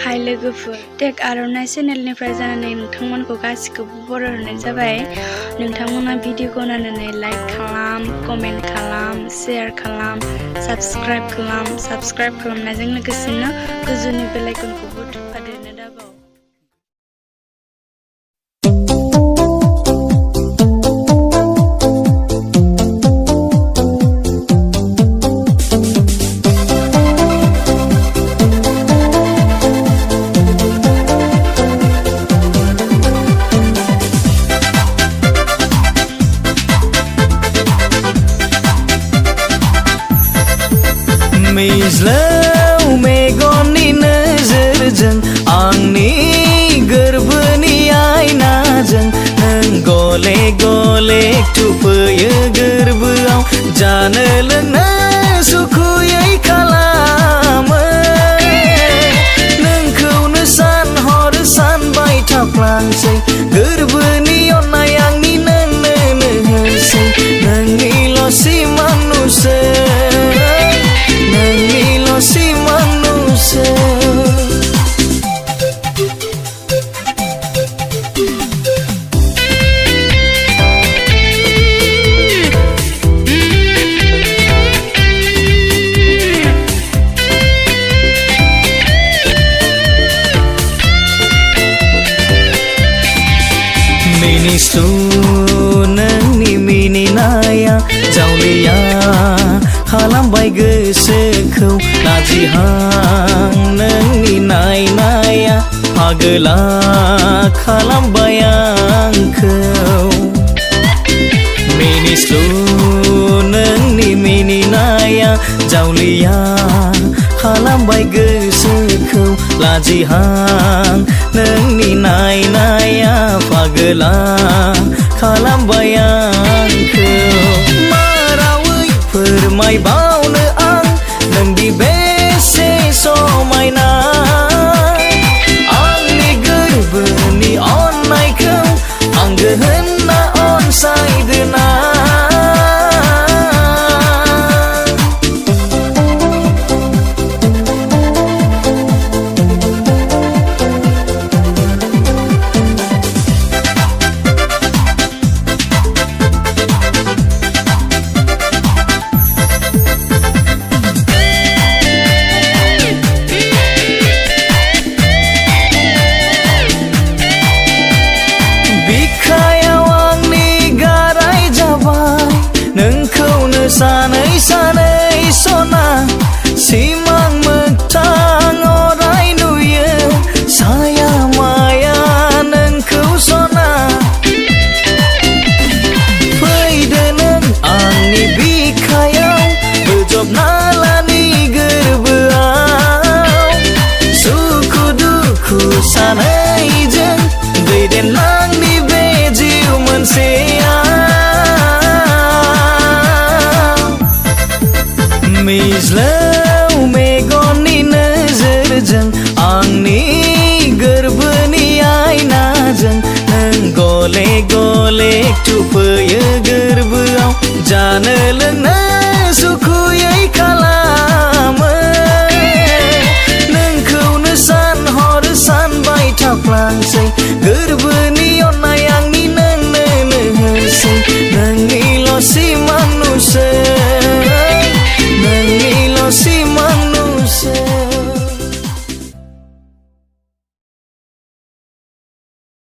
हाय लोगोफोर टेक आर'नाइ चेनेलनिफ्राय जानानै नोंथांमोनखौ गासिखौबो बरायहरनाय जाबाय। नोंथांमोना भिडिअखौ नायनानै लाइक खालाम, कमेन्ट खालाम, शेयार खालाम, साबस्क्राइब खालामनायजों लोगोसेनो गोजौनि बेल आइकनखौबो थुफादेरनो दाबाव। मिज्लौ मेगननि नोजोरजों आंनि गोरबोनि आयनाजों नों गले गले थुफैयो गोरबोआव जानो लोंनो सुखुयै खालामो। नोंखौनो सानहर सानबाय थाफ्लांसै गोरबोनि अननाय आंनि नोंनो होसै नोंनिल' सिमां नुसै सिमां नुसै। मिनिस्लु नोंनि मिनिनाया जावलिया खालामबाय गोसोखौ लाजिहां नोंनि नायनाया पागोला खालामबाय आंखौ। मिनिस्लु नोंनि मिनिनाया जावलिया खालामबाय गोसोखौ लाजिहां नोंनि नायनाया पागोला खालामबाय आंखौ। फोरमायबावनो आं नोंदि बेसे समायना आंनि गोरबोनि अननायखौ आंगो होनना अनसायदोना। सानै सानै सना सिमां मोगथां अराय नुयो साया माया नोंखौ सना। फैदो नों आंनि बिखायाव बोजबना लानि गोरबोआव सुखु दुखु सानैजों दैदेनलांनि बे जिउ मोनसेया। मिज्लौ मेगननि नोजोरजों आंनि गोरबोनि आयनाजों नों गले गले थुफैयो गोरबोआव जानो लोंनो